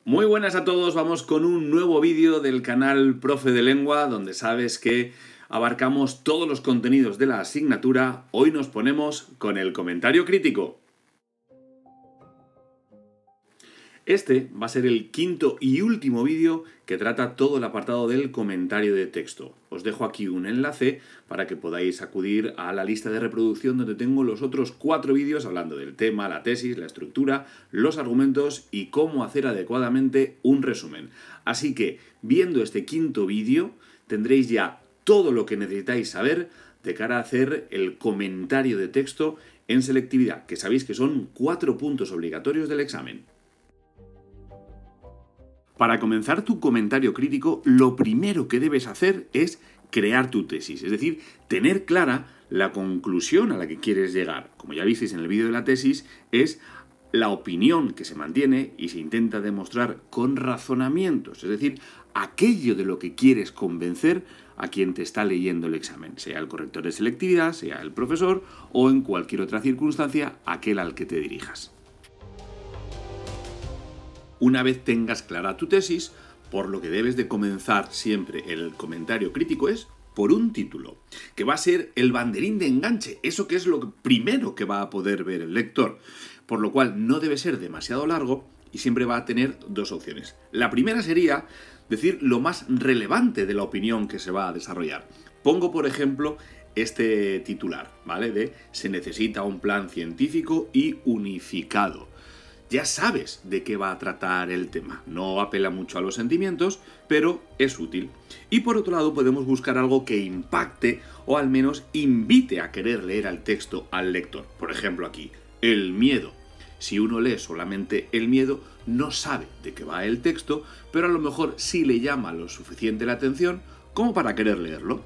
Muy buenas a todos, vamos con un nuevo vídeo del canal Profe de Lengua, donde sabes que abarcamos todos los contenidos de la asignatura. Hoy nos ponemos con el comentario crítico. Este va a ser el quinto y último vídeo que trata todo el apartado del comentario de texto. Os dejo aquí un enlace para que podáis acudir a la lista de reproducción donde tengo los otros 4 vídeos hablando del tema, la tesis, la estructura, los argumentos y cómo hacer adecuadamente un resumen. Así que, viendo este quinto vídeo, tendréis ya todo lo que necesitáis saber de cara a hacer el comentario de texto en selectividad, que sabéis que son 4 puntos obligatorios del examen. Para comenzar tu comentario crítico, lo primero que debes hacer es crear tu tesis, es decir, tener clara la conclusión a la que quieres llegar. Como ya visteis en el vídeo de la tesis, es la opinión que se mantiene y se intenta demostrar con razonamientos, es decir, aquello de lo que quieres convencer a quien te está leyendo el examen, sea el corrector de selectividad, sea el profesor o en cualquier otra circunstancia, aquel al que te dirijas. Una vez tengas clara tu tesis, por lo que debes de comenzar siempre el comentario crítico es por un título, que va a ser el banderín de enganche, eso que es lo primero que va a poder ver el lector, por lo cual no debe ser demasiado largo y siempre va a tener 2 opciones. La primera sería decir lo más relevante de la opinión que se va a desarrollar. Pongo, por ejemplo, este titular, ¿vale? De se necesita un plan científico y unificado. Ya sabes de qué va a tratar el tema. No apela mucho a los sentimientos, pero es útil. Y por otro lado podemos buscar algo que impacte o al menos invite a querer leer al texto al lector. Por ejemplo aquí, el miedo. Si uno lee solamente el miedo, no sabe de qué va el texto, pero a lo mejor sí le llama lo suficiente la atención como para querer leerlo.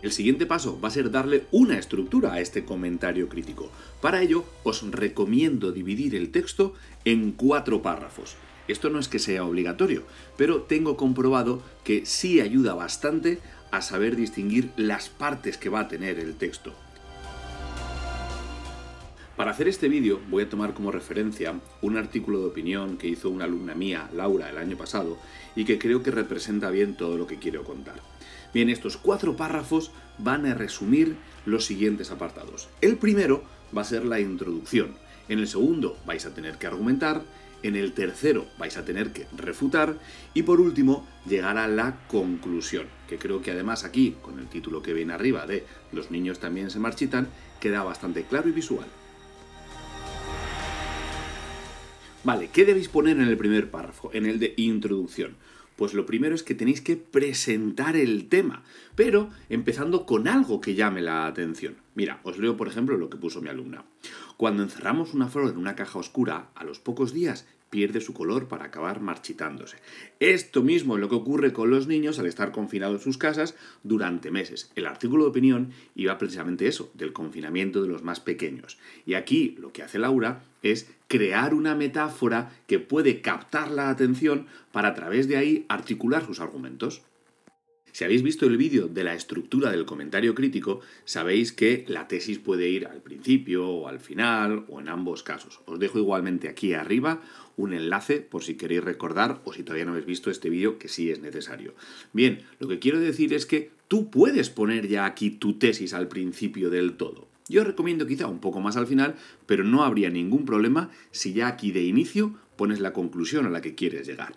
El siguiente paso va a ser darle una estructura a este comentario crítico. Para ello, os recomiendo dividir el texto en 4 párrafos. Esto no es que sea obligatorio, pero tengo comprobado que sí ayuda bastante a saber distinguir las partes que va a tener el texto. Para hacer este vídeo voy a tomar como referencia un artículo de opinión que hizo una alumna mía, Laura, el año pasado, y que creo que representa bien todo lo que quiero contar. Bien, estos 4 párrafos van a resumir los siguientes apartados. El primero va a ser la introducción. En el segundo vais a tener que argumentar. En el tercero vais a tener que refutar. Y por último, llegar a la conclusión, que creo que además aquí, con el título que viene arriba de Los niños también se marchitan, queda bastante claro y visual. Vale, ¿qué debéis poner en el primer párrafo? En el de introducción. Pues lo primero es que tenéis que presentar el tema, pero empezando con algo que llame la atención. Mira, os leo por ejemplo lo que puso mi alumna. Cuando encerramos una flor en una caja oscura, a los pocos días pierde su color para acabar marchitándose. Esto mismo es lo que ocurre con los niños al estar confinados en sus casas durante meses. El artículo de opinión iba precisamente eso, del confinamiento de los más pequeños. Y aquí lo que hace Laura es crear una metáfora que puede captar la atención para a través de ahí articular sus argumentos. Si habéis visto el vídeo de la estructura del comentario crítico, sabéis que la tesis puede ir al principio o al final o en ambos casos. Os dejo igualmente aquí arriba un enlace por si queréis recordar o si todavía no habéis visto este vídeo, que sí es necesario. Bien, lo que quiero decir es que tú puedes poner ya aquí tu tesis al principio del todo. Yo recomiendo quizá un poco más al final, pero no habría ningún problema si ya aquí de inicio pones la conclusión a la que quieres llegar.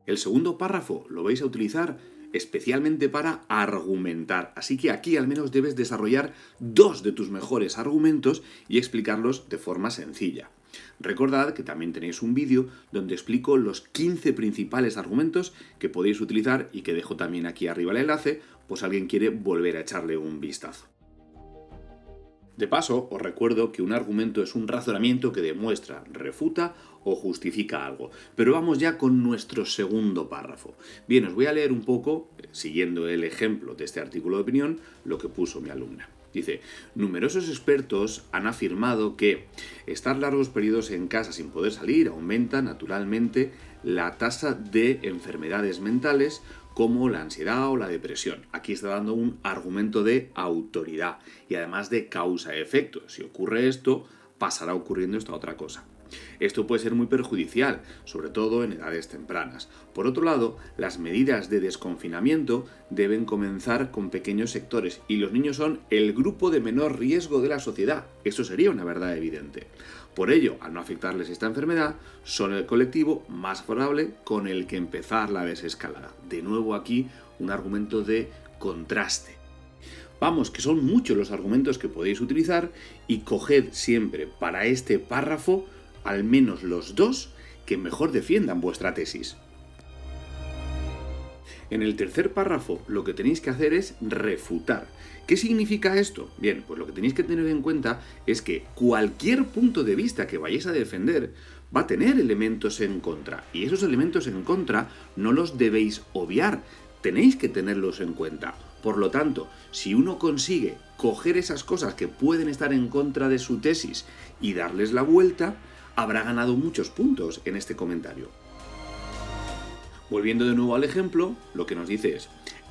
El segundo párrafo lo vais a utilizar especialmente para argumentar, así que aquí al menos debes desarrollar 2 de tus mejores argumentos y explicarlos de forma sencilla. Recordad que también tenéis un vídeo donde explico los 15 principales argumentos que podéis utilizar y que dejo también aquí arriba el enlace, pues si alguien quiere volver a echarle un vistazo. De paso, os recuerdo que un argumento es un razonamiento que demuestra, refuta o justifica algo. Pero vamos ya con nuestro segundo párrafo. Bien, os voy a leer un poco, siguiendo el ejemplo de este artículo de opinión, lo que puso mi alumna. Dice, numerosos expertos han afirmado que estar largos periodos en casa sin poder salir aumenta naturalmente la tasa de enfermedades mentales como la ansiedad o la depresión. Aquí está dando un argumento de autoridad y además de causa-efecto. Si ocurre esto, pasará ocurriendo esta otra cosa. Esto puede ser muy perjudicial, sobre todo en edades tempranas. Por otro lado, las medidas de desconfinamiento deben comenzar con pequeños sectores y los niños son el grupo de menor riesgo de la sociedad. Esto sería una verdad evidente. Por ello, al no afectarles esta enfermedad, son el colectivo más favorable con el que empezar la desescalada. De nuevo aquí, un argumento de contraste. Vamos, que son muchos los argumentos que podéis utilizar y coged siempre para este párrafo al menos los dos que mejor defiendan vuestra tesis. En el tercer párrafo lo que tenéis que hacer es refutar. ¿Qué significa esto? Bien, pues lo que tenéis que tener en cuenta es que cualquier punto de vista que vayáis a defender va a tener elementos en contra, y esos elementos en contra no los debéis obviar, tenéis que tenerlos en cuenta. Por lo tanto, si uno consigue coger esas cosas que pueden estar en contra de su tesis y darles la vuelta, habrá ganado muchos puntos en este comentario. Volviendo de nuevo al ejemplo, lo que nos dice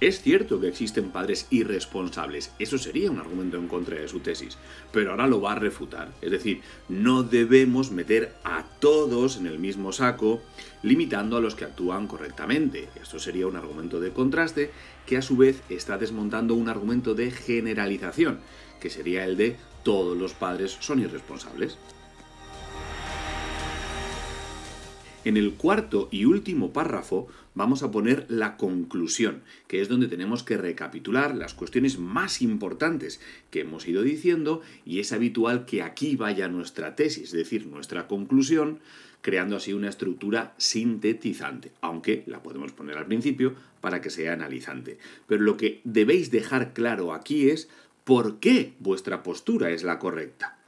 es cierto que existen padres irresponsables, eso sería un argumento en contra de su tesis, pero ahora lo va a refutar, es decir, no debemos meter a todos en el mismo saco, limitando a los que actúan correctamente. Esto sería un argumento de contraste que a su vez está desmontando un argumento de generalización, que sería el de todos los padres son irresponsables. En el cuarto y último párrafo vamos a poner la conclusión, que es donde tenemos que recapitular las cuestiones más importantes que hemos ido diciendo, y es habitual que aquí vaya nuestra tesis, es decir, nuestra conclusión, creando así una estructura sintetizante, aunque la podemos poner al principio para que sea analizante. Pero lo que debéis dejar claro aquí es por qué vuestra postura es la correcta.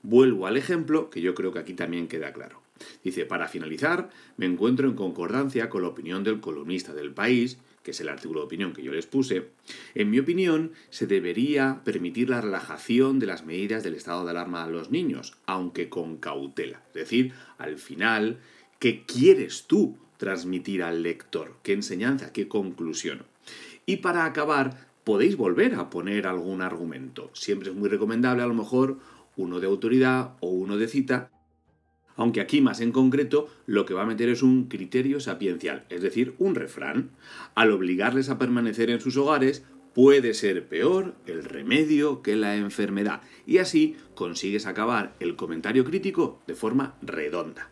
Vuelvo al ejemplo, que yo creo que aquí también queda claro. Dice, para finalizar, me encuentro en concordancia con la opinión del columnista del País, que es el artículo de opinión que yo les puse. En mi opinión, se debería permitir la relajación de las medidas del estado de alarma a los niños, aunque con cautela. Es decir, al final, ¿qué quieres tú transmitir al lector? ¿Qué enseñanza? ¿Qué conclusión? Y para acabar, podéis volver a poner algún argumento. Siempre es muy recomendable, a lo mejor, uno de autoridad o uno de cita, aunque aquí más en concreto lo que va a meter es un criterio sapiencial, es decir, un refrán. Al obligarles a permanecer en sus hogares, puede ser peor el remedio que la enfermedad. Y así consigues acabar el comentario crítico de forma redonda.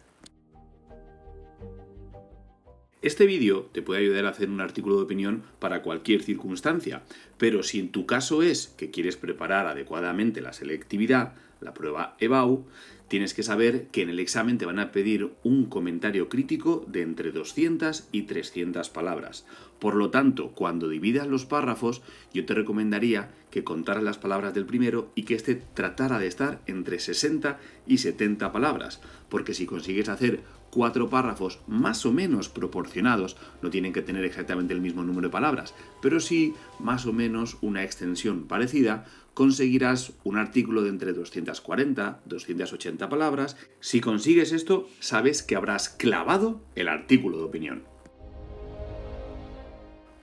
Este vídeo te puede ayudar a hacer un artículo de opinión para cualquier circunstancia, pero si en tu caso es que quieres preparar adecuadamente la selectividad, la prueba EBAU, tienes que saber que en el examen te van a pedir un comentario crítico de entre 200 y 300 palabras. Por lo tanto, cuando dividas los párrafos, yo te recomendaría que contaras las palabras del primero y que este tratara de estar entre 60 y 70 palabras, porque si consigues hacer 4 párrafos más o menos proporcionados, no tienen que tener exactamente el mismo número de palabras, pero sí más o menos una extensión parecida, conseguirás un artículo de entre 240 y 280 palabras. Si consigues esto, sabes que habrás clavado el artículo de opinión.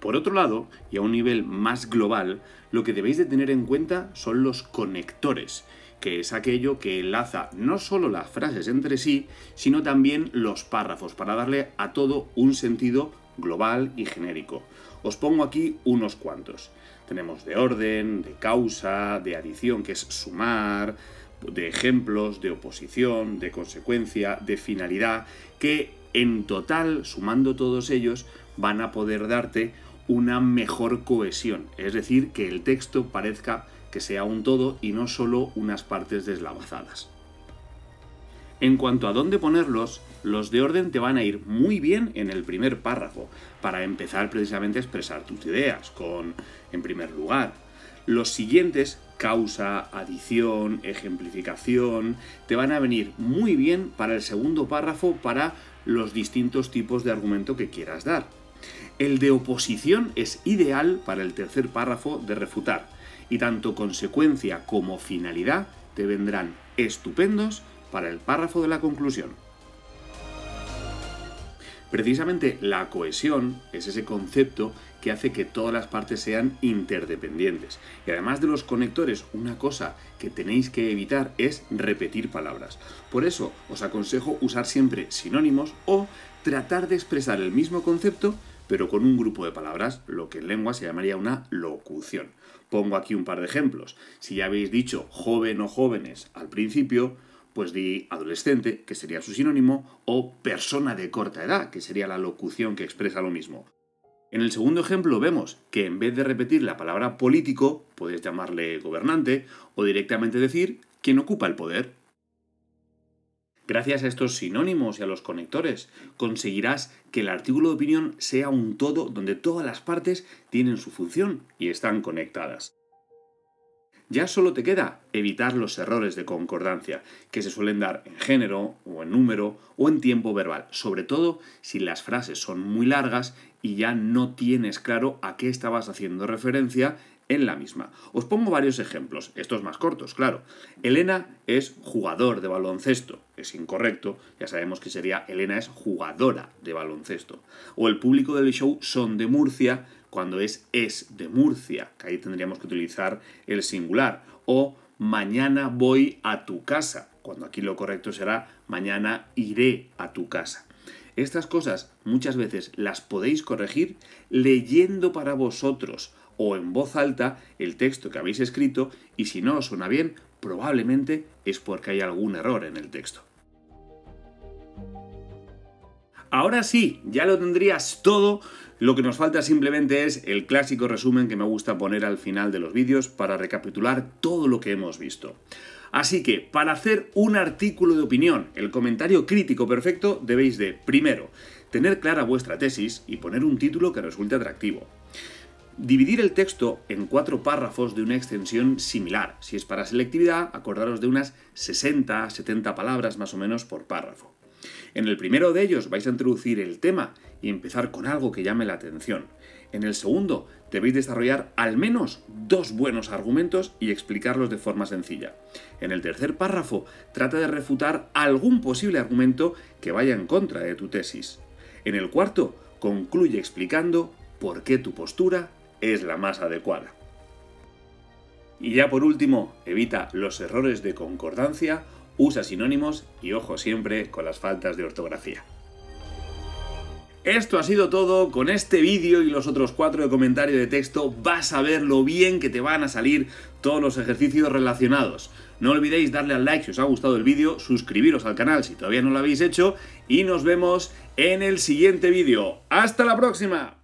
Por otro lado, y a un nivel más global, lo que debéis de tener en cuenta son los conectores, que es aquello que enlaza no solo las frases entre sí, sino también los párrafos, para darle a todo un sentido global y genérico. Os pongo aquí unos cuantos. Tenemos de orden, de causa, de adición, que es sumar, de ejemplos, de oposición, de consecuencia, de finalidad, que en total, sumando todos ellos, van a poder darte una mejor cohesión, es decir, que el texto parezca que sea un todo y no solo unas partes deslavazadas. En cuanto a dónde ponerlos, los de orden te van a ir muy bien en el primer párrafo, para empezar precisamente a expresar tus ideas, con, en primer lugar. Los siguientes, causa, adición, ejemplificación, te van a venir muy bien para el segundo párrafo, para los distintos tipos de argumento que quieras dar. El de oposición es ideal para el tercer párrafo de refutar, y tanto consecuencia como finalidad te vendrán estupendos para el párrafo de la conclusión. Precisamente la cohesión es ese concepto que que hace que todas las partes sean interdependientes. Y además de los conectores, una cosa que tenéis que evitar es repetir palabras. Por eso os aconsejo usar siempre sinónimos o tratar de expresar el mismo concepto pero con un grupo de palabras, lo que en lengua se llamaría una locución. Pongo aquí un par de ejemplos. Si ya habéis dicho joven o jóvenes al principio, pues di adolescente, que sería su sinónimo, o persona de corta edad, que sería la locución que expresa lo mismo. En el segundo ejemplo vemos que en vez de repetir la palabra político, puedes llamarle gobernante o directamente decir quien ocupa el poder. Gracias a estos sinónimos y a los conectores, conseguirás que el artículo de opinión sea un todo donde todas las partes tienen su función y están conectadas. Ya solo te queda evitar los errores de concordancia, que se suelen dar en género, o en número, o en tiempo verbal, sobre todo si las frases son muy largas y ya no tienes claro a qué estabas haciendo referencia en la misma. Os pongo varios ejemplos, estos más cortos, claro. Elena es jugador de baloncesto, es incorrecto, ya sabemos que sería Elena es jugadora de baloncesto. O el público del show son de Murcia, cuando es de Murcia, que ahí tendríamos que utilizar el singular. O mañana voy a tu casa, cuando aquí lo correcto será mañana iré a tu casa. Estas cosas muchas veces las podéis corregir leyendo para vosotros o en voz alta el texto que habéis escrito, y si no os suena bien, probablemente es porque hay algún error en el texto. Ahora sí, ya lo tendrías todo. Lo que nos falta simplemente es el clásico resumen que me gusta poner al final de los vídeos para recapitular todo lo que hemos visto. Así que, para hacer un artículo de opinión, el comentario crítico perfecto, debéis de, primero, tener clara vuestra tesis y poner un título que resulte atractivo. Dividir el texto en 4 párrafos de una extensión similar. Si es para selectividad, acordaros de unas 60-70 palabras más o menos por párrafo. En el primero de ellos vais a introducir el tema y empezar con algo que llame la atención. En el segundo debéis desarrollar al menos 2 buenos argumentos y explicarlos de forma sencilla. En el tercer párrafo trata de refutar algún posible argumento que vaya en contra de tu tesis. En el cuarto concluye explicando por qué tu postura es la más adecuada. Y ya por último, evita los errores de concordancia, usa sinónimos y ojo siempre con las faltas de ortografía. Esto ha sido todo. Con este vídeo y los otros 4 de comentario de texto vas a ver lo bien que te van a salir todos los ejercicios relacionados. No olvidéis darle al like si os ha gustado el vídeo, suscribiros al canal si todavía no lo habéis hecho y nos vemos en el siguiente vídeo. ¡Hasta la próxima!